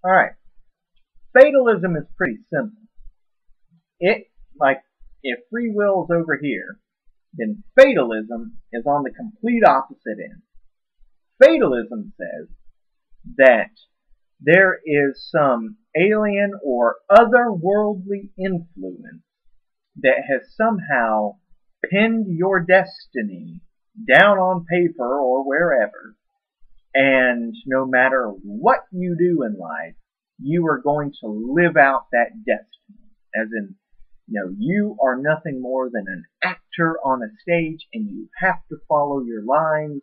Alright, fatalism is pretty simple. It, like, if free will is over here, then fatalism is on the complete opposite end. Fatalism says that there is some alien or otherworldly influence that has somehow pinned your destiny down on paper or wherever, and no matter what you do in life, you are going to live out that destiny. As in, you are nothing more than an actor on a stage, and you have to follow your lines,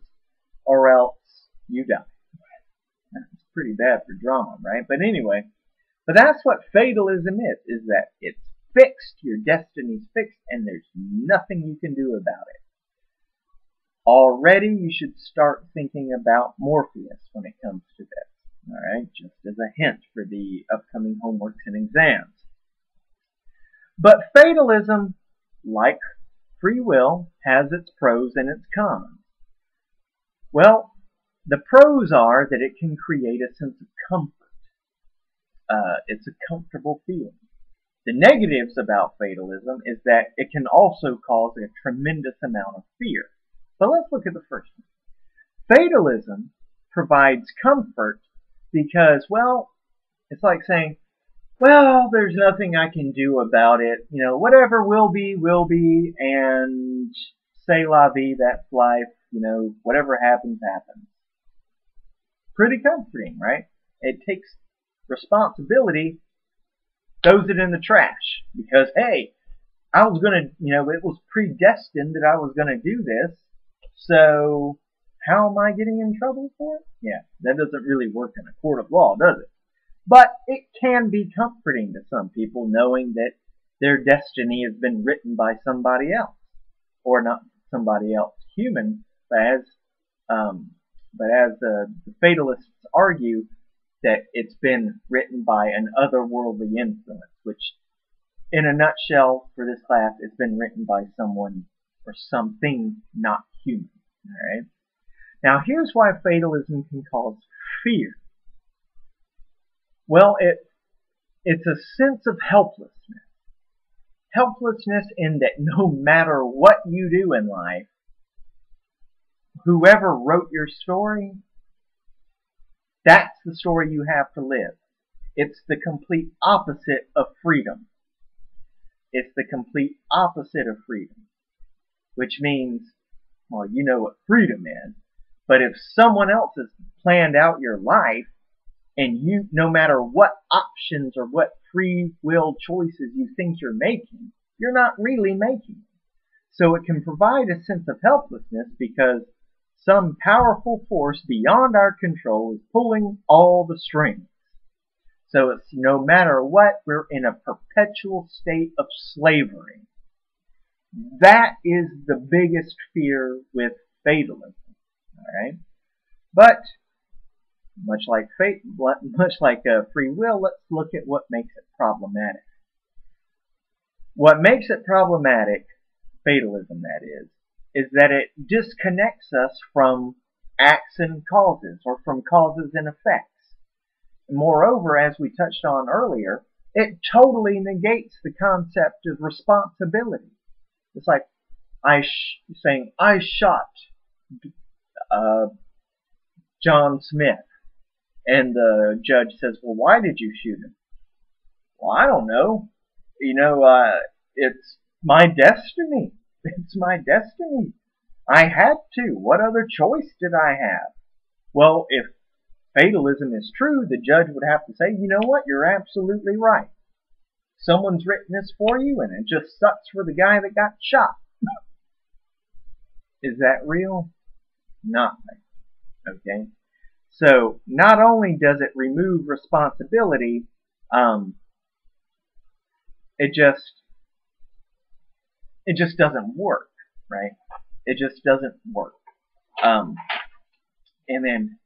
or else you die. That's pretty bad for drama, right? But anyway, but that's what fatalism is that it's fixed, your destiny's fixed, and there's nothing you can do about it. Already you should start thinking about Morpheus when it comes to this. Alright, just as a hint for the upcoming homeworks and exams. But fatalism, like free will, has its pros and its cons. Well, the pros are that it can create a sense of comfort. It's a comfortable feeling. The negatives about fatalism is that it can also cause a tremendous amount of fear. But let's look at the first one. Fatalism provides comfort because, well, it's like saying, well, there's nothing I can do about it. Whatever will be, and c'est la vie, that's life. Whatever happens, happens. Pretty comforting, right? It takes responsibility, throws it in the trash. Because, hey, I was going to, it was predestined that I was going to do this. So, how am I getting in trouble for it? Yeah, that doesn't really work in a court of law, does it? But it can be comforting to some people knowing that their destiny has been written by somebody else. Or not somebody else human, but as the fatalists argue, that it's been written by an otherworldly influence, which, in a nutshell, for this class, it's been written by someone or something not human. Alright? Now, here's why fatalism can cause fear. Well, it's a sense of helplessness. Helplessness in that no matter what you do in life, whoever wrote your story, that's the story you have to live. It's the complete opposite of freedom. It's the complete opposite of freedom. Which means, well, you know what freedom is. But if someone else has planned out your life, and you, no matter what options or what free will choices you think you're making, you're not really making them. So it can provide a sense of helplessness because some powerful force beyond our control is pulling all the strings. So it's no matter what, we're in a perpetual state of slavery. That is the biggest fear with fatalism. Alright? But much like free will, let's look at what makes it problematic. What makes it problematic, fatalism that is that it disconnects us from acts and causes, or from causes and effects. Moreover, as we touched on earlier, it totally negates the concept of responsibility. It's like saying, I shot John Smith. And the judge says, well, why did you shoot him? Well, I don't know. It's my destiny. It's my destiny. I had to. What other choice did I have? Well, if fatalism is true, the judge would have to say, you know what? You're absolutely right. Someone's written this for you, and it just sucks for the guy that got shot. Is that real? Not. Okay? So, not only does it remove responsibility, it just doesn't work, right? It just doesn't work. And then,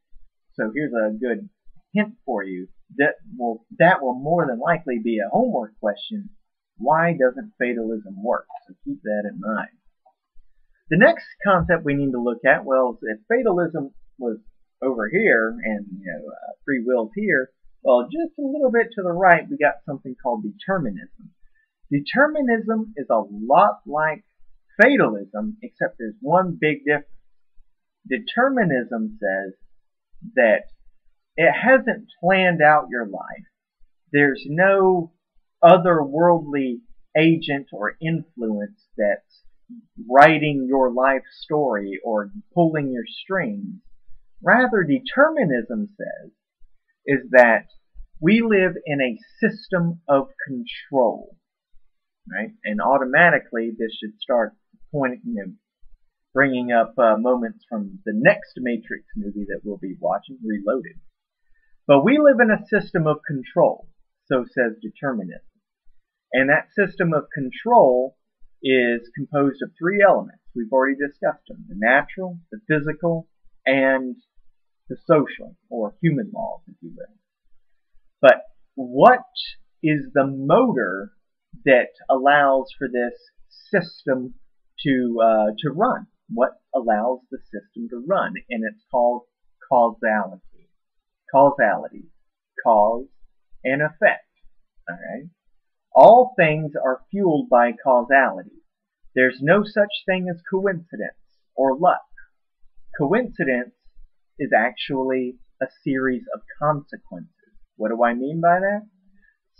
so here's a good hint for you. That will more than likely be a homework question. Why doesn't fatalism work? So keep that in mind. The next concept we need to look at, well, if fatalism was over here and free will's here, Well, just a little bit to the right, we got something called determinism. Determinism is a lot like fatalism, except there's one big difference. Determinism says that it hasn't planned out your life. There's no otherworldly agent or influence that's writing your life story or pulling your strings. Rather, determinism says is that we live in a system of control, right? And automatically, this should start pointing, bringing up moments from the next Matrix movie that we'll be watching, Reloaded. But we live in a system of control, so says determinism. And that system of control is composed of three elements. We've already discussed them: the natural, the physical, and the social, or human laws, if you will. But what is the motor that allows for this system to run? What allows the system to run? And it's called causality. Causality. Cause and effect. All right? All things are fueled by causality. There's no such thing as coincidence or luck. Coincidence is actually a series of consequences. What do I mean by that?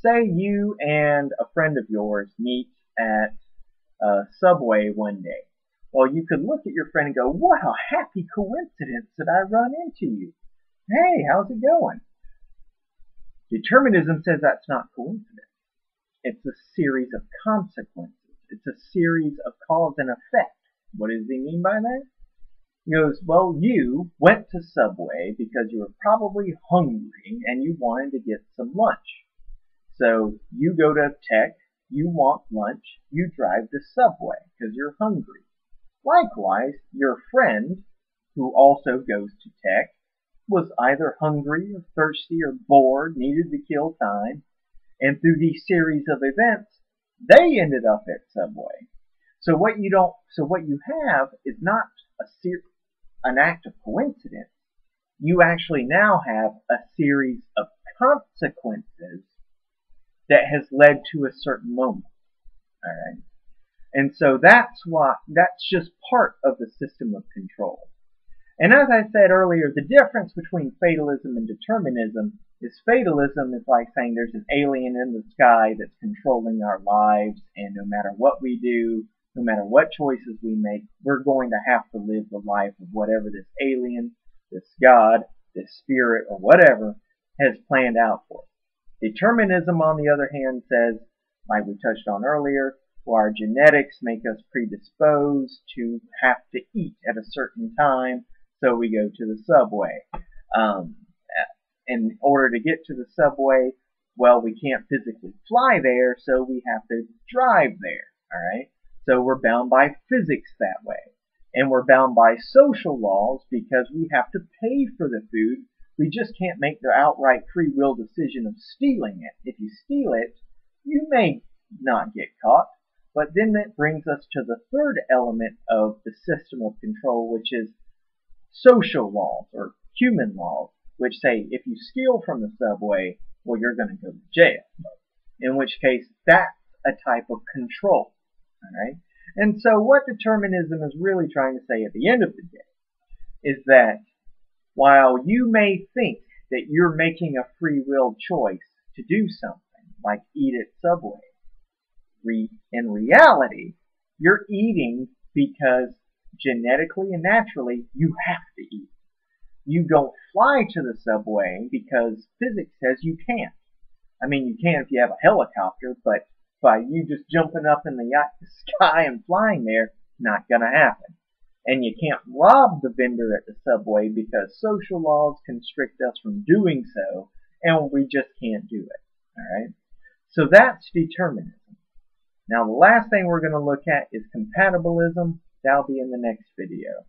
Say you and a friend of yours meet at a Subway one day. Well, you could look at your friend and go, what a happy coincidence that I run into you. Hey, how's it going? Determinism says that's not coincidence. It's a series of consequences. It's a series of cause and effect. What does he mean by that? He goes, well, you went to Subway because you were probably hungry and you wanted to get some lunch. So you go to Tech, you want lunch, you drive to Subway because you're hungry. Likewise, your friend, who also goes to Tech, was either hungry or thirsty or bored, needed to kill time, and through these series of events, they ended up at Subway. So what you have is not an act of coincidence. You actually now have a series of consequences that has led to a certain moment. All right? And so that's just part of the system of control. And as I said earlier, the difference between fatalism and determinism is fatalism is like saying there's an alien in the sky that's controlling our lives, and no matter what we do, no matter what choices we make, we're going to have to live the life of whatever this alien, this God, this spirit, or whatever has planned out for us. Determinism, on the other hand, says, like we touched on earlier, well, our genetics make us predisposed to have to eat at a certain time, so we go to the Subway. In order to get to the Subway, well, we can't physically fly there, so we have to drive there. All right? So we're bound by physics that way. And we're bound by social laws because we have to pay for the food. We just can't make the outright free will decision of stealing it. If you steal it, you may not get caught. But then that brings us to the third element of the system of control, which is social laws or human laws, which say if you steal from the Subway, well, you're going to go to jail. In which case, that's a type of control. All right? And so what determinism is really trying to say at the end of the day is that while you may think that you're making a free will choice to do something, like eat at Subway, in reality, you're eating because genetically and naturally you have to eat. You don't fly to the Subway because physics says you can't. I mean, you can if you have a helicopter, but by you just jumping up in the sky and flying there, not going to happen. And you can't rob the vendor at the Subway because social laws constrict us from doing so, and we just can't do it. All right? So that's determinism. Now, the last thing we're going to look at is compatibilism. That'll be in the next video.